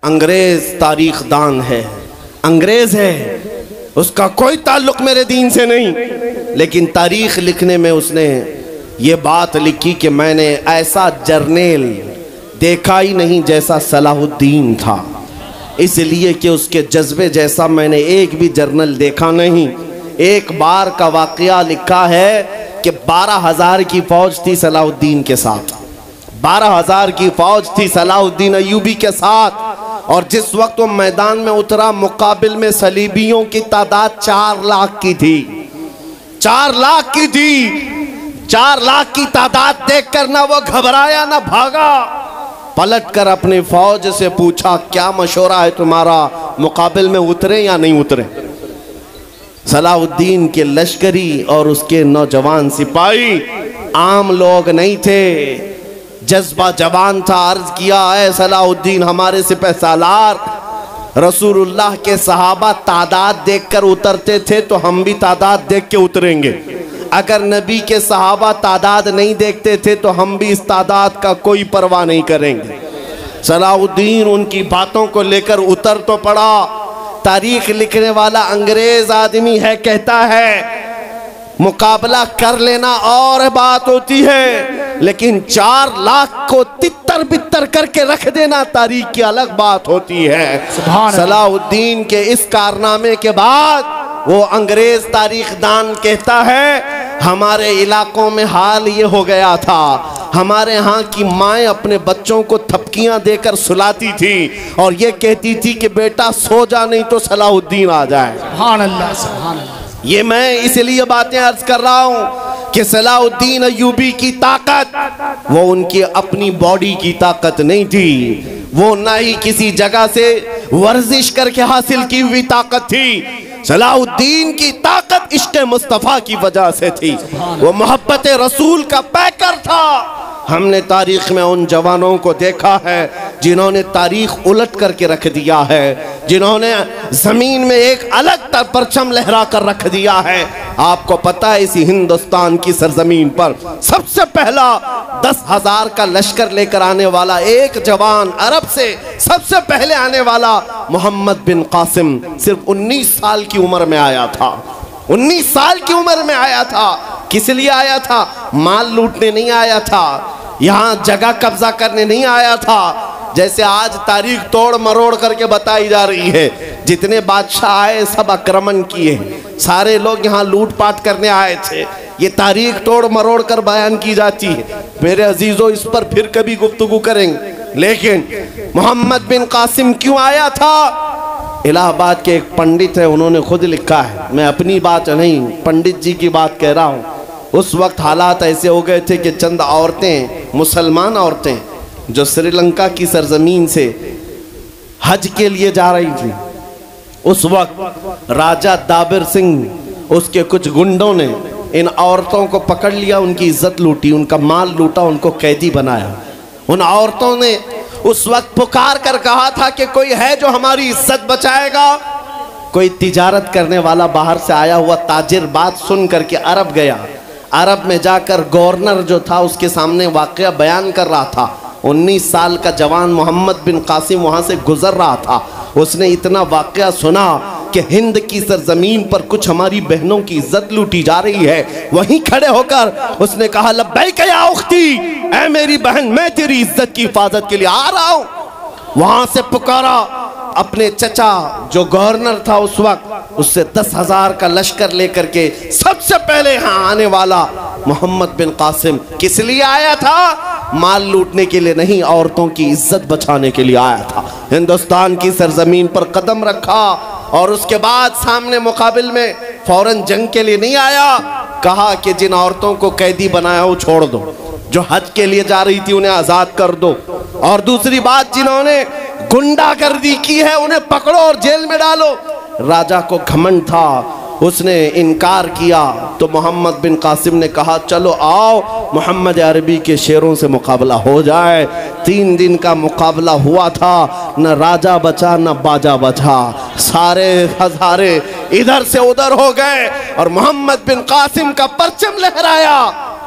انگریز تاریخ دان ہے، انگریز ہے، اس کا کوئی تعلق میرے دین سے نہیں، لیکن تاریخ لکھنے میں اس نے یہ بات لکھی کہ میں نے ایسا جرنیل دیکھا ہی نہیں جیسا صلاح الدین تھا، اس لیے کہ اس کے جذبے جیسا میں نے ایک بھی جرنل دیکھا نہیں۔ ایک بار کا واقعہ لکھا ہے کہ 12,000 کی فوج تھی صلاح الدین کے ساتھ، 12,000 کی فوج تھی صلاح الدین ایوبی کے ساتھ، اور جس وقت وہ میدان میں اترا مقابل میں صلیبیوں کی تعداد 4 لاکھ کی تھی، 4 لاکھ کی تھی۔ 4 لاکھ کی تعداد دیکھ کر نہ وہ گھبرایا نہ بھاگا، پلٹ کر اپنی فوج سے پوچھا کیا مشورہ ہے تمہارا، مقابل میں اترے یا نہیں اترے؟ صلاح الدین کے لشکری اور اس کے نوجوان سپاہی عام لوگ نہیں تھے، جذبہ جوان تھا۔ عرض کیا اے صلاح الدین ہمارے سپہ سالار، رسول اللہ کے صحابہ تعداد دیکھ کر اترتے تھے تو ہم بھی تعداد دیکھ کے اتریں گے، اگر نبی کے صحابہ تعداد نہیں دیکھتے تھے تو ہم بھی اس تعداد کا کوئی پرواہ نہیں کریں گے۔ صلاح الدین ان کی باتوں کو لے کر اتر تو پڑا۔ تاریخ لکھنے والا انگریز آدمی ہے، کہتا ہے مقابلہ کر لینا اور بات ہوتی ہے، لیکن 4 لاکھ کو تتر بتر کر کے رکھ دینا تاریخ کی الگ بات ہوتی ہے۔ صلاح الدین کے اس کارنامے کے بعد وہ انگریز تاریخ دان کہتا ہے ہمارے علاقوں میں حال یہ ہو گیا تھا، ہمارے ہاں کی مائیں اپنے بچوں کو تھپکیاں دے کر سلاتی تھی اور یہ کہتی تھی کہ بیٹا سو جا نہیں تو صلاح الدین آ جائے۔ سبحان اللہ، سبحان اللہ۔ یہ میں اس لیے باتیں عرض کر رہا ہوں کہ صلاح الدین ایوبی کی طاقت وہ ان کی اپنی باڈی کی طاقت نہیں تھی، وہ نہ ہی کسی جگہ سے ورزش کر کے حاصل کی ہوئی طاقت تھی۔ صلاح الدین کی طاقت عشق مصطفیٰ کی وجہ سے تھی، وہ محبت رسول کا پیکر تھا۔ ہم نے تاریخ میں ان جوانوں کو دیکھا ہے جنہوں نے تاریخ الٹ کر کے رکھ دیا ہے، جنہوں نے زمین میں ایک الگ پرچم لہرا کر رکھ دیا ہے۔ آپ کو پتہ ہے اسی ہندوستان کی سرزمین پر سب سے پہلا 10,000 کا لشکر لے کر آنے والا ایک جوان عرب سے سب سے پہلے آنے والا محمد بن قاسم صرف 19 سال کی عمر میں آیا تھا، 19 سال کی عمر میں آیا تھا۔ کس لیے آیا تھا؟ مال لوٹنے نہیں آیا تھا، یہاں جگہ قبضہ کرنے نہیں آیا تھا، جیسے آج تاریخ توڑ مروڑ کر کے بتائی جا رہی ہے۔ جتنے بادشاہ آئے سب اکرمن کیے، سارے لوگ یہاں لوٹ پاٹ کرنے آئے تھے، یہ تاریخ توڑ مروڑ کر بیان کی جاتی ہے۔ میرے عزیزوں اس پر پھر کبھی گفتگو کریں گے، لیکن محمد بن قاسم کیوں آیا تھا؟ الہ آباد کے ایک پنڈت ہے، انہوں نے خود لکھا ہے، میں اپنی بات نہیں پنڈت جی کی بات کہہ رہا ہوں۔ اس وقت حالات ایسے ہو گئے تھے کہ چند عورتیں، مسلمان عورتیں جو سری لنکا کی سرزمین سے حج کے لیے جا رہی تھیں، اس وقت راجہ دابر سنگھ اس کے کچھ گنڈوں نے ان عورتوں کو پکڑ لیا، ان کی عزت لوٹی، ان کا مال لوٹا، ان کو قیدی بنایا۔ ان عورتوں نے اس وقت پکار کر کہا تھا کہ کوئی ہے جو ہماری عزت بچائے گا؟ کوئی تجارت کرنے والا باہر سے آیا ہوا تاجر بات سن کر کے عرب گیا، عرب میں جا کر گورنر جو تھا اس کے سامنے واقعہ بیان کر رہا تھا۔ 19 سال کا جوان محمد بن قاسم وہاں سے گزر رہا تھا، اس نے اتنا واقعہ سنا کہ ہند کی سرزمین پر کچھ ہماری بہنوں کی عزت لوٹی جا رہی ہے، وہیں کھڑے ہو کر اس نے کہا لبیک یا اختی، اے میری بہن میں تیری عزت کی حفاظت کے لیے آ رہا ہوں۔ وہاں سے پکارا اپنے چچا جو گورنر تھا اس وقت، اس سے 10,000 کا لشکر لے کر کے سب سے پہلے یہاں آنے والا محمد بن قاسم کس لیے آیا تھا؟ مال لوٹنے کے لیے نہیں، عورتوں کی عزت بچانے کے لیے آیا تھا۔ ہندوستان کی سرزمین پر قدم رکھا اور اس کے بعد سامنے مقابل میں فوراً جنگ کے لیے نہیں آیا، کہا کہ جن عورتوں کو قیدی بنایا وہ چھوڑ دو، جو حج کے لیے جا رہی تھی انہیں آزاد کر دو، اور دوسری بات جنہوں نے گنڈا گردی کی ہے انہیں پکڑو اور جیل میں ڈالو۔ راجہ کو گھمنڈ تھا، اس نے انکار کیا تو محمد بن قاسم نے کہا چلو آؤ محمد عربی کے شیروں سے مقابلہ ہو جائے۔ 3 دن کا مقابلہ ہوا تھا، نہ راجہ بچا نہ باجا بچا، سارے ہزارے ادھر سے ادھر ہو گئے اور محمد بن قاسم کا پرچم لہرایا۔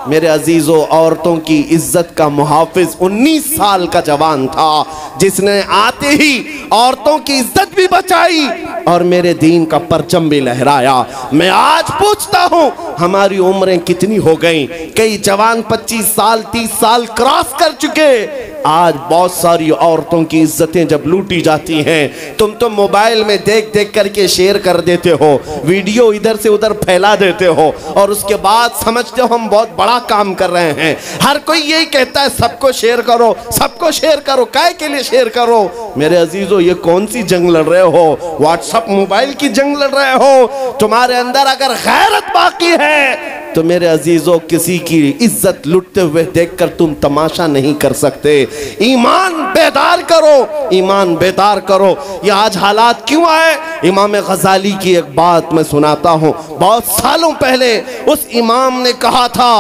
میرے عزیزو، عورتوں کی عزت کا محافظ 19 سال کا جوان تھا جس نے آتے ہی عورتوں کی عزت بھی بچائی اور میرے دین کا پرچم بھی لہرایا۔ میں آج پوچھتا ہوں ہماری عمریں کتنی ہو گئیں، کئی جوان 25 سال 30 سال کراس کر چکے، آج بہت ساری عورتوں کی عزتیں جب لوٹی جاتی ہیں، تم تو موبائل میں دیکھ دیکھ کر کے شیئر کر دیتے ہو، ویڈیو ادھر سے ادھر پھیلا دیتے ہو اور اس کے بعد سمجھتے ہو ہم بہت بڑا کام کر رہے ہیں۔ ہر کوئی یہی کہتا ہے سب کو شیئر کرو، سب کو شیئر کرو، کائے کے لیے شیئر کرو؟ میرے عزیزو یہ کون سی جنگ لڑ رہے ہو؟ واٹس اپ موبائل کی جنگ لڑ رہے ہو؟ تمہارے اندر اگر غیرت باقی ہے تو میرے عزیزو کسی کی عزت لٹتے ہوئے دیکھ کر تم تماشا نہیں کر سکتے۔ ایمان بیدار کرو، ایمان بیدار کرو۔ یہ آج حالات کیوں آئے؟ امام غزالی کی ایک بات میں سناتا ہوں۔ بہت سالوں پہلے اس امام نے کہا تھا،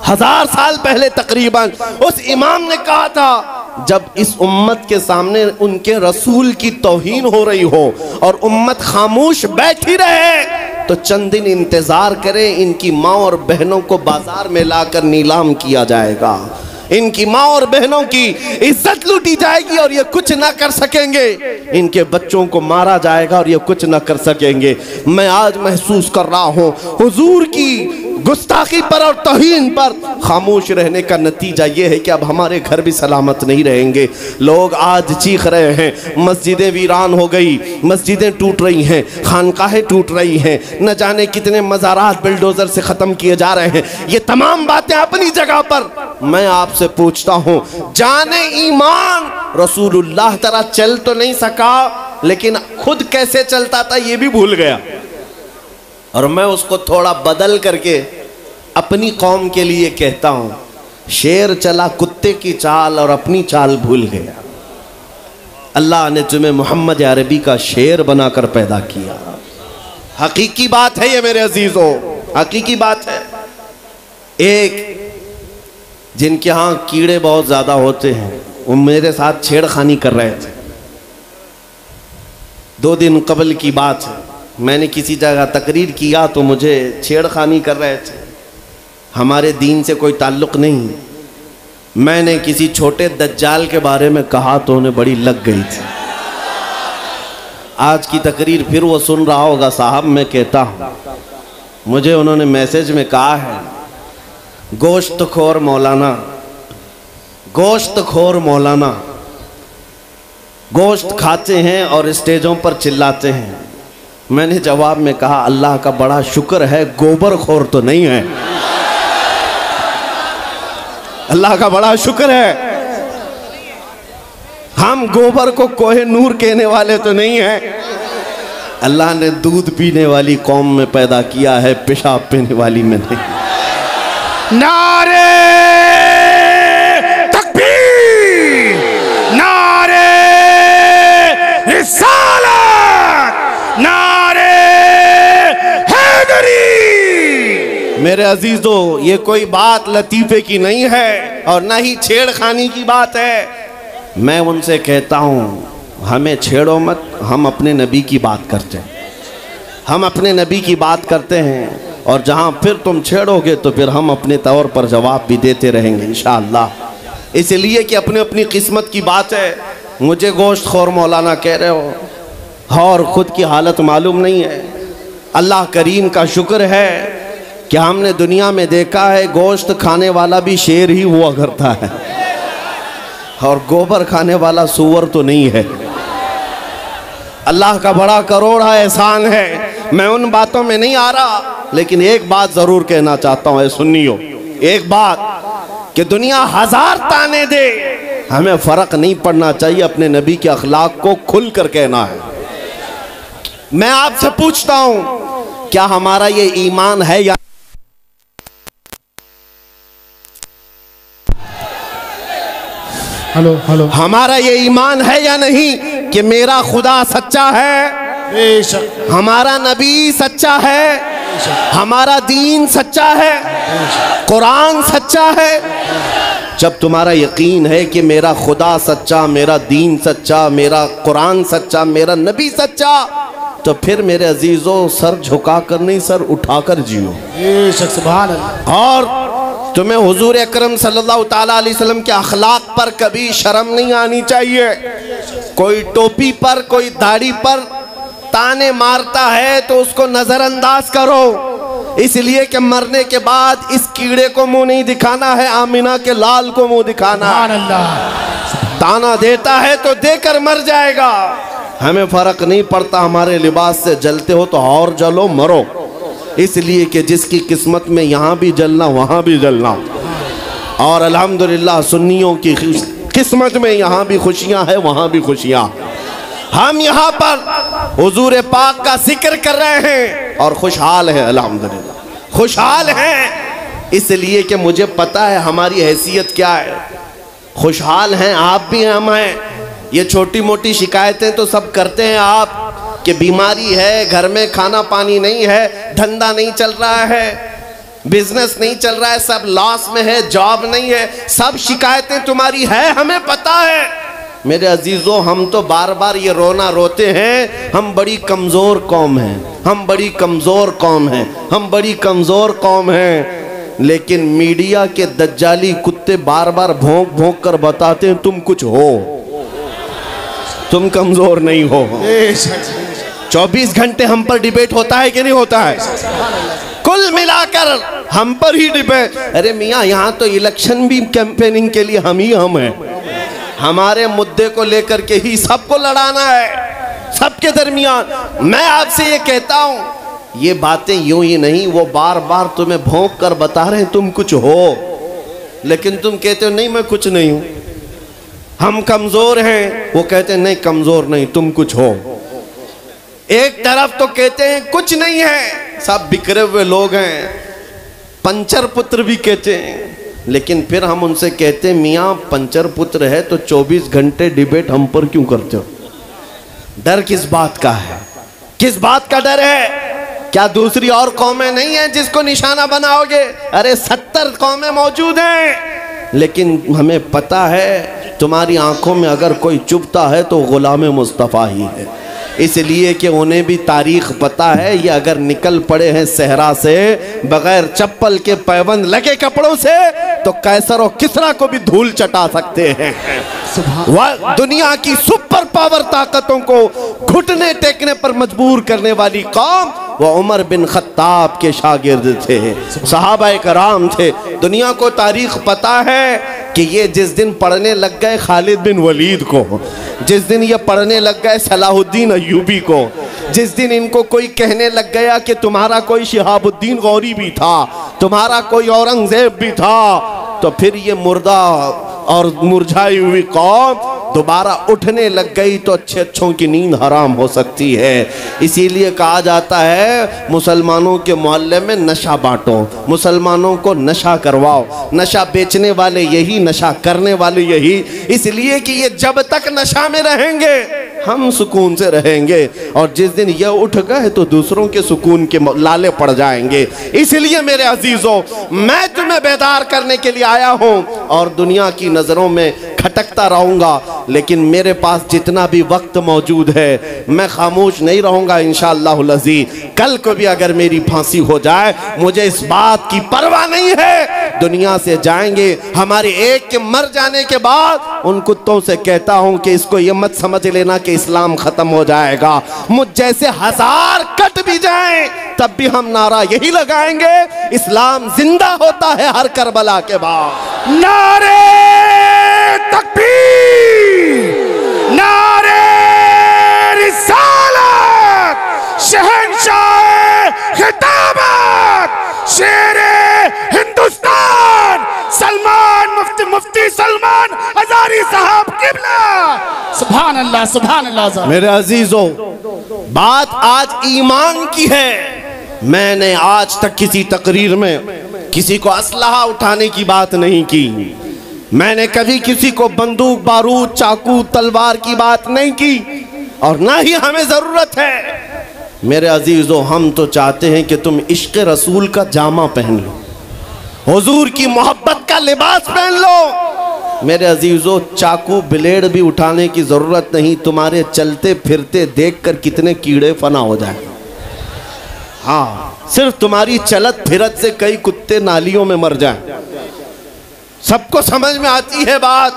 1000 سال پہلے تقریباً اس امام نے کہا تھا، جب اس امت کے سامنے ان کے رسول کی توہین ہو رہی ہو اور امت خاموش بیٹھی رہے تو چند دن انتظار کریں، ان کی ماں اور بہنوں کو بازار میں لا کر نیلام کیا جائے گا، ان کی ماں اور بہنوں کی عزت لوٹی جائے گی اور یہ کچھ نہ کر سکیں گے، ان کے بچوں کو مارا جائے گا اور یہ کچھ نہ کر سکیں گے۔ میں آج محسوس کر رہا ہوں حضور کی گستاخی پر اور توہین پر خاموش رہنے کا نتیجہ یہ ہے کہ اب ہمارے گھر بھی سلامت نہیں رہیں گے۔ لوگ آج چیخ رہے ہیں، مسجدیں ویران ہو گئی، مسجدیں ٹوٹ رہی ہیں، خانقاہیں ٹوٹ رہی ہیں، نہ جانے کتنے مزارات بلڈوزر سے ختم کیے جا رہے ہیں۔ یہ تمام باتیں اپنی جگہ پر، میں آپ سے پوچھتا ہوں جانے ایمان رسول اللہ طرح چل تو نہیں سکا، لیکن خود کیسے چلتا تھا یہ بھی بھول گیا، اور میں اس کو تھوڑا بدل کر کے اپنی قوم کے لیے کہتا ہوں، شیر چلا کتے کی چال اور اپنی چال بھول گیا۔ اللہ نے تمہیں محمد عربی کا شیر بنا کر پیدا کیا۔ حقیقی بات ہے یہ میرے عزیزو، حقیقی بات ہے۔ ایک جن کے ہاں کیڑے بہت زیادہ ہوتے ہیں وہ میرے ساتھ چھیڑ خانی کر رہے تھے۔ 2 دن قبل کی بات ہے، میں نے کسی جگہ تقریر کیا تو مجھے چھیڑ خانی کر رہے تھے، ہمارے دین سے کوئی تعلق نہیں۔ میں نے کسی چھوٹے دجال کے بارے میں کہا تو انہیں بڑی لگ گئی تھی۔ آج کی تقریر پھر وہ سن رہا ہوگا، صاحب میں کہتا ہوں، مجھے انہوں نے میسج میں کہا ہے، گوشت خور مولانا، گوشت خور مولانا، گوشت کھاتے ہیں اور اسٹیجوں پر چلاتے ہیں۔ میں نے جواب میں کہا اللہ کا بڑا شکر ہے گوبر خور تو نہیں ہے، اللہ کا بڑا شکر ہے ہم گوبر کو کوہ نور کہنے والے تو نہیں ہیں۔ اللہ نے دودھ پینے والی قوم میں پیدا کیا ہے، پیشاب پینے والی میں نہیں۔ نعرے تکبیر، نعرے رسالت، نعرے حیدری۔ میرے عزیزو یہ کوئی بات لطیفے کی نہیں ہے اور نہ ہی چھیڑ خانی کی بات ہے۔ میں ان سے کہتا ہوں ہمیں چھیڑو مت، ہم اپنے نبی کی بات کرتے ہیں، ہم اپنے نبی کی بات کرتے ہیں، اور جہاں پھر تم چھیڑو گے تو پھر ہم اپنے طور پر جواب بھی دیتے رہیں گے انشاءاللہ۔ اس لیے کہ اپنی اپنی قسمت کی بات ہے۔ مجھے گوشت خور مولانا کہہ رہے ہو اور خود کی حالت معلوم نہیں ہے۔ اللہ کریم کا شکر ہے کہ ہم نے دنیا میں دیکھا ہے گوشت کھانے والا بھی شیر ہی ہوا کرتا ہے اور گوبر کھانے والا سور تو نہیں ہے۔ اللہ کا بڑا کروڑا احسان ہے۔ میں ان باتوں میں نہیں آ رہا، لیکن ایک بات ضرور کہنا چاہتا ہوں اے سنیو، ایک بات کہ دنیا 1000 تانے دے، ہمیں فرق نہیں پڑنا چاہیے، اپنے نبی کے اخلاق کو کھل کر کہنا ہے۔ میں آپ سے پوچھتا ہوں کیا ہمارا یہ ایمان ہے یا ہمارا یہ ایمان ہے یا نہیں کہ میرا خدا سچا ہے، بے شک ہمارا نبی سچا ہے، ہمارا دین سچا ہے، قرآن سچا ہے؟ جب تمہارا یقین ہے کہ میرا خدا سچا، میرا دین سچا، میرا قرآن سچا، میرا نبی سچا، تو پھر میرے عزیزو سر جھکا کر نہیں، سر اٹھا کر جیو۔ بے شک سبحان اللہ۔ اور تمہیں حضور اکرم صلی اللہ تعالیٰ علیہ وسلم کے اخلاق پر کبھی شرم نہیں آنی چاہیے۔ کوئی ٹوپی پر کوئی داڑھی پر تانے مارتا ہے تو اس کو نظر انداز کرو، اس لیے کہ مرنے کے بعد اس کیڑے کو منہ نہیں دکھانا ہے، آمینہ کے لال کو منہ دکھانا ہے۔ تانا دیتا ہے تو دے کر مر جائے گا، ہمیں فرق نہیں پڑتا، ہمارے لباس سے جلتے ہو تو اور جلو مرو، اس لیے کہ جس کی قسمت میں یہاں بھی جلنا وہاں بھی جلنا، اور الحمدللہ سنیوں کی قسمت میں یہاں بھی خوشیاں ہیں وہاں بھی خوشیاں۔ ہم یہاں پر حضور پاک کا ذکر کر رہے ہیں اور خوشحال ہیں، الحمدللہ خوشحال ہیں، اس لیے کہ مجھے پتا ہے ہماری حیثیت کیا ہے، خوشحال ہیں آپ بھی ہم ہیں۔ یہ چھوٹی موٹی شکایتیں تو سب کرتے ہیں آپ کہ بیماری ہے، گھر میں کھانا پانی نہیں ہے، دھندا نہیں چل رہا ہے، بزنس نہیں چل رہا ہے، سب لاس میں ہے، جاب نہیں ہے، سب شکایتیں تمہاری ہے، ہمیں پتا ہے۔ میرے عزیزو ہم تو بار بار یہ رونا روتے ہیں، ہم بڑی کمزور قوم ہیں، ہم بڑی کمزور قوم ہیں، ہم بڑی کمزور قوم ہیں، لیکن میڈیا کے دجالی کتے بار بار بھونک بھونک کر بتاتے ہیں تم کچھ ہو، تم کمزور نہیں ہو۔ 24 گھنٹے ہم پر ڈیبیٹ ہوتا ہے کہ نہیں ہوتا ہے؟ کل ملا کر ہم پر ہی ڈیبیٹ۔ ارے میاں یہاں تو الیکشن بھی کیمپیننگ کے لیے ہم ہیں، ہمارے مدعے کو لے کر کے ہی سب کو لڑانا ہے، سب کے درمیان۔ میں آپ سے یہ کہتا ہوں یہ باتیں یوں ہی نہیں، وہ بار بار تمہیں بھونک کر بتا رہے ہیں تم کچھ ہو، لیکن تم کہتے ہو نہیں میں کچھ نہیں ہوں، ہم کمزور ہیں، وہ کہتے ہیں نہیں کمزور نہیں تم کچھ ہو۔ ایک طرف تو کہتے ہیں کچھ نہیں ہے، سب بکھرے ہوئے لوگ ہیں، پنچر پتر بھی کہتے ہیں، لیکن پھر ہم ان سے کہتے ہیں میاں پنچر پتر ہے تو 24 گھنٹے ڈیبیٹ ہم پر کیوں کرتے ہو؟ ڈر کس بات کا ہے؟ کس بات کا ڈر ہے؟ کیا دوسری اور قومیں نہیں ہیں جس کو نشانہ بناؤ گے؟ ارے 70 قومیں موجود ہیں، لیکن ہمیں پتا ہے تمہاری آنکھوں میں اگر کوئی چبھتا ہے تو غلام مصطفیٰ ہی ہے، اس لیے کہ انہیں بھی تاریخ پتا ہے، یہ اگر نکل پڑے ہیں صحرا سے بغیر چپل کے پیوند لگے کپڑوں سے تو قیصر و کسریٰ کو بھی دھول چٹا سکتے ہیں۔ دنیا کی سپر پاور طاقتوں کو گھٹنے ٹیکنے پر مجبور کرنے والی قوم وہ عمر بن خطاب کے شاگرد تھے، صحابہ کرام تھے۔ دنیا کو تاریخ پتا ہے کہ یہ جس دن پڑھنے لگ گئے خالد بن ولید کو، جس دن یہ پڑھنے لگ گئے صلاح الدین ایوبی کو، جس دن ان کو کوئی کہنے لگ گیا کہ تمہارا کوئی شہاب الدین غوری بھی تھا، تمہارا کوئی اورنگزیب بھی تھا، تو پھر یہ مردہ اور مرجھائی ہوئی قوم دوبارہ اٹھنے لگ گئی تو اچھے اچھوں کی نیند حرام ہو سکتی ہے۔ اسی لیے کہا جاتا ہے مسلمانوں کے محلے میں نشہ بانٹو، مسلمانوں کو نشہ کرواؤ، نشہ بیچنے والے یہی، نشہ کرنے والے یہی، اس لیے کہ یہ جب تک نشہ میں رہیں گے ہم سکون سے رہیں گے، اور جس دن یہ اٹھ گئے تو دوسروں کے سکون کے لالے پڑ جائیں گے۔ اس لیے میرے عزیزوں میں تمہیں بیدار کرنے کے لیے آیا ہوں، اور دنیا کی نظروں میں کھٹکتا رہوں گا، لیکن میرے پاس جتنا بھی وقت موجود ہے میں خاموش نہیں رہوں گا انشاءاللہ العزیز۔ کل کو بھی اگر میری پھانسی ہو جائے مجھے اس بات کی پرواہ نہیں ہے، دنیا سے جائیں گے، ہمارے ایک کے مر جانے کے بعد ان کتوں سے کہتا ہوں کہ اس کو یہ مت سمجھ لینا کہ اسلام ختم ہو جائے گا، مجھ جیسے 1000 کٹ بھی جائیں تب بھی ہم نعرہ یہی لگائیں گے اسلام زندہ ہوتا ہے ہر کربلا کے بعد۔ نعرہ تکبیر، نعرہ رسالت، شہنشاہ خطابت، شیر ہندوستان سلمان مفتی سلمان ہزاری صاحب قبلہ۔ سبحان اللہ سبحان اللہ۔ میرے عزیزوں بات آج ایمان کی ہے، میں نے آج تک کسی تقریر میں کسی کو اسلحہ اٹھانے کی بات نہیں کی، میں نے کبھی کسی کو بندوق بارود چاقو تلوار کی بات نہیں کی، اور نہ ہی ہمیں ضرورت ہے۔ میرے عزیزو ہم تو چاہتے ہیں کہ تم عشق رسول کا جامہ پہن لو، حضور کی محبت کا لباس پہن لو۔ میرے عزیزو چاقو بلیڈ بھی اٹھانے کی ضرورت نہیں، تمہارے چلتے پھرتے دیکھ کر کتنے کیڑے فنا ہو جائیں، ہاں صرف تمہاری چلت پھرت سے کئی کتے نالیوں میں مر جائیں، سب کو سمجھ میں آتی ہے بات۔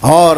اور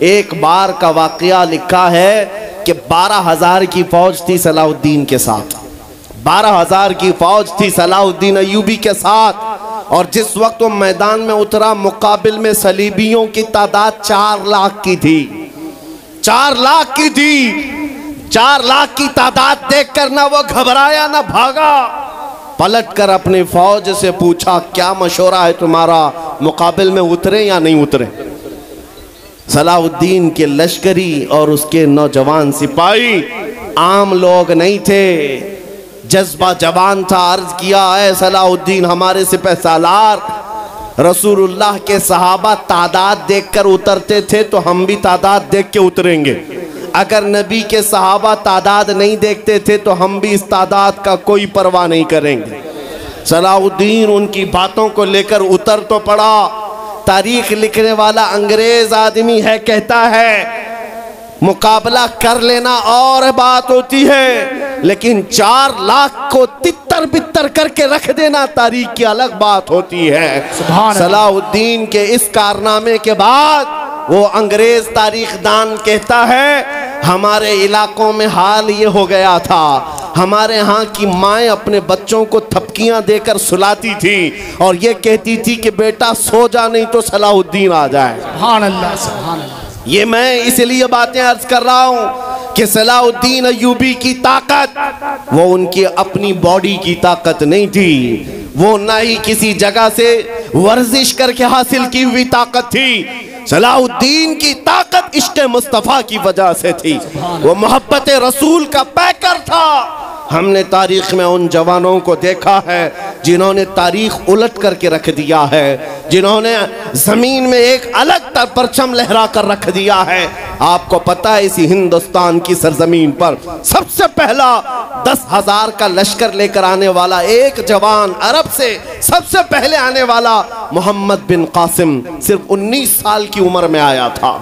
ایک بار کا واقعہ لکھا ہے کہ 12,000 کی فوج تھی صلاح الدین کے ساتھ، 12,000 کی فوج تھی صلاح الدین ایوبی کے ساتھ، اور جس وقت وہ میدان میں اترا مقابل میں صلیبیوں کی تعداد 4 لاکھ کی تھی، 4 لاکھ کی تھی۔ 4 لاکھ کی تعداد دیکھ کر نہ وہ گھبرایا نہ بھاگا، پلٹ کر اپنی فوج سے پوچھا کیا مشورہ ہے تمہارا، مقابل میں اترے یا نہیں اترے؟ صلاح الدین کے لشکری اور اس کے نوجوان سپاہی عام لوگ نہیں تھے، جذبہ جوان تھا۔ عرض کیا اے صلاح الدین ہمارے سپہ سالار، رسول اللہ کے صحابہ تعداد دیکھ کر اترتے تھے تو ہم بھی تعداد دیکھ کے اتریں گے، اگر نبی کے صحابہ تعداد نہیں دیکھتے تھے تو ہم بھی اس تعداد کا کوئی پرواہ نہیں کریں گے۔ صلاح الدین ان کی باتوں کو لے کر اتر تو پڑا۔ تاریخ لکھنے والا انگریز آدمی ہے، کہتا ہے مقابلہ کر لینا اور بات ہوتی ہے، لیکن 4 لاکھ کو تتر بتر کر کے رکھ دینا تاریخ کی الگ بات ہوتی ہے۔ صلاح الدین کے اس کارنامے کے بعد وہ انگریز تاریخ دان کہتا ہے ہمارے علاقوں میں حال یہ ہو گیا تھا، ہمارے ہاں کی مائیں اپنے بچوں کو تھپکیاں دے کر سلاتی تھی اور یہ کہتی تھی کہ بیٹا سو جا نہیں تو صلاح الدین آ جائے۔ سبحان اللہ، سبحان اللہ۔ یہ میں اس لیے باتیں عرض کر رہا ہوں کہ صلاح الدین ایوبی کی طاقت وہ ان کی اپنی باڈی کی طاقت نہیں تھی، وہ نہ ہی کسی جگہ سے ورزش کر کے حاصل کی ہوئی طاقت تھی۔ صلاح الدین کی طاقت عشق مصطفیٰ کی وجہ سے تھی، وہ محبت رسول کا پیکر تھا۔ ہم نے تاریخ میں ان جوانوں کو دیکھا ہے جنہوں نے تاریخ الٹ کر کے رکھ دیا ہے، جنہوں نے زمین میں ایک الگ پرچم لہرا کر رکھ دیا ہے۔ آپ کو پتہ ہے اسی ہندوستان کی سرزمین پر سب سے پہلا 10,000 کا لشکر لے کر آنے والا ایک جوان، عرب سے سب سے پہلے آنے والا محمد بن قاسم، صرف 19 سال کی عمر میں آیا تھا۔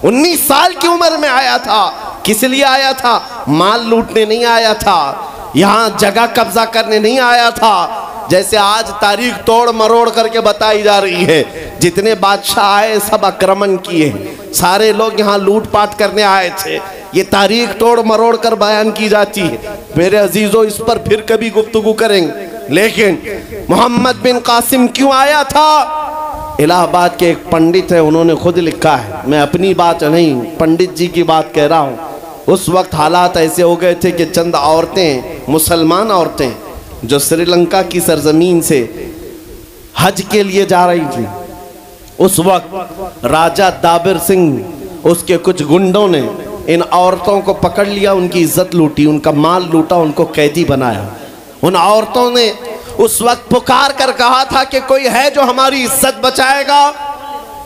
19 سال کی عمر میں آیا تھا۔ کس لیے آیا تھا؟ مال لوٹنے نہیں آیا تھا، یہاں جگہ قبضہ کرنے نہیں آیا تھا، جیسے آج تاریخ توڑ مروڑ کر کے بتائی جا رہی ہے۔ جتنے بادشاہ آئے سب اکرمن کیے، سارے لوگ یہاں لوٹ پاٹ کرنے آئے تھے، یہ تاریخ توڑ مروڑ کر بیان کی جاتی ہے۔ میرے عزیزو اس پر پھر کبھی گفتگو کریں گے، لیکن محمد بن قاسم کیوں آیا تھا؟ الہ آباد کے ایک پنڈت ہے، انہوں نے خود لکھا ہے، میں اپنی بات نہیں پنڈت جی کی بات کہہ رہا ہوں۔ اس وقت حالات ایسے ہو گئے تھے کہ چند عورتیں، مسلمان عورتیں جو سری لنکا کی سرزمین سے حج کے لیے جا رہی تھی، اس وقت راجہ دابر سنگھ اس کے کچھ گنڈوں نے ان عورتوں کو پکڑ لیا، ان کی عزت لوٹی، ان کا مال لوٹا، ان کو قیدی بنایا۔ ان عورتوں نے اس وقت پکار کر کہا تھا کہ کوئی ہے جو ہماری عزت بچائے گا۔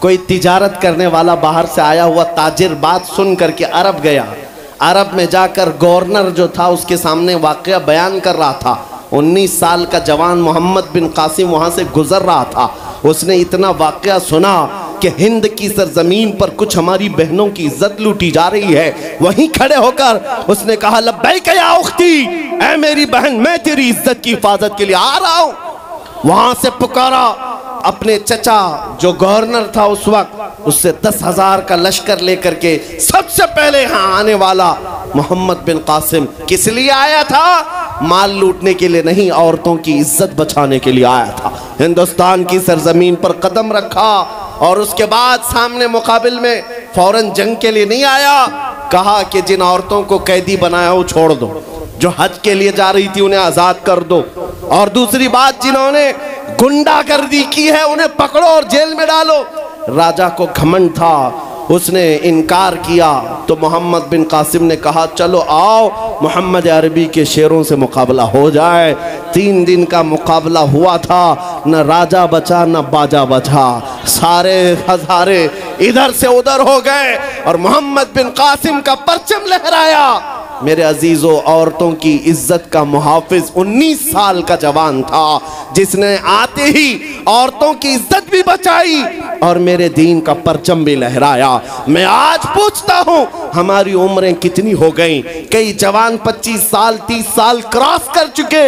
کوئی تجارت کرنے والا باہر سے آیا ہوا تاجر بات سن کر کے عرب گیا، عرب میں جا کر گورنر جو تھا اس کے سامنے واقعہ بیان کر رہا تھا۔ 19 سال کا جوان محمد بن قاسم وہاں سے گزر رہا تھا، اس نے اتنا واقعہ سنا کہ ہند کی سرزمین پر کچھ ہماری بہنوں کی عزت لوٹی جا رہی ہے۔ وہیں کھڑے ہو کر اس نے کہا لبیک یا اختی، اے میری بہن میں تیری عزت کی حفاظت کے لیے آ رہا ہوں۔ وہاں سے پکارا اپنے چچا جو گورنر تھا اس وقت، اس سے 10,000 کا لشکر لے کر کے سب سے پہلے یہاں آنے والا محمد بن قاسم کس لیے آیا تھا؟ مال لوٹنے کے لیے نہیں، عورتوں کی عزت بچانے کے لیے آیا تھا۔ ہندوستان کی سرزمین پر قدم رکھا اور اس کے بعد سامنے مقابل میں فوراً جنگ کے لیے نہیں آیا، کہا کہ جن عورتوں کو قیدی بنایا وہ چھوڑ دو، جو حج کے لیے جا رہی تھی انہیں آزاد کر دو، اور دوسری بات جنہوں نے گنڈا گردی کی ہے انہیں پکڑو اور جیل میں ڈالو۔ راجہ کو گھمنڈ تھا، اس نے انکار کیا تو محمد بن قاسم نے کہا چلو آؤ محمد عربی کے شیروں سے مقابلہ ہو جائے۔ 3 دن کا مقابلہ ہوا تھا، نہ راجہ بچا نہ باجا بچا، سارے ہزارے ادھر سے ادھر ہو گئے اور محمد بن قاسم کا پرچم لہرایا۔ میرے عزیزو، عورتوں کی عزت کا محافظ 19 سال کا جوان تھا جس نے آتے ہی عورتوں کی عزت بھی بچائی اور میرے دین کا پرچم بھی لہرایا۔ میں آج پوچھتا ہوں ہماری عمریں کتنی ہو گئیں؟ کئی جوان 25 سال 30 سال کراس کر چکے،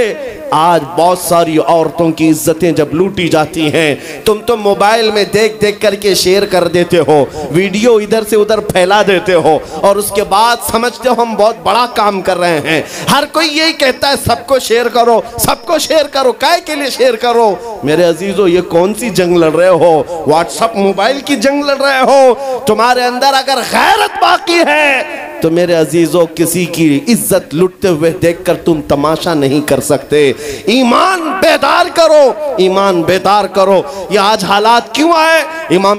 آج بہت ساری عورتوں کی عزتیں جب لوٹی جاتی ہیں، تم تو موبائل میں دیکھ دیکھ کر کے شیئر کر دیتے ہو، ویڈیو ادھر سے ادھر پھیلا دیتے ہو، اور اس کے بعد سمجھتے ہو ہم بہت بڑا کام کر رہے ہیں۔ ہر کوئی یہی کہتا ہے سب کو شیئر کرو، سب کو شیئر کرو، کائے کے لیے شیئر کرو؟ میرے عزیزو، یہ کون سی جنگ لڑ رہے ہو؟ واٹس اپ موبائل کی جنگ لڑ رہے ہو؟ تمہارے اندر اگر غیرت باقی ہے تو میرے عزیزو، کسی کی عزت لٹتے ہوئے دیکھ کر تم تماشا نہیں کر سکتے۔ ایمان بیدار کرو، ایمان بیدار کرو۔ یہ آج حالات کیوں آئے؟ امام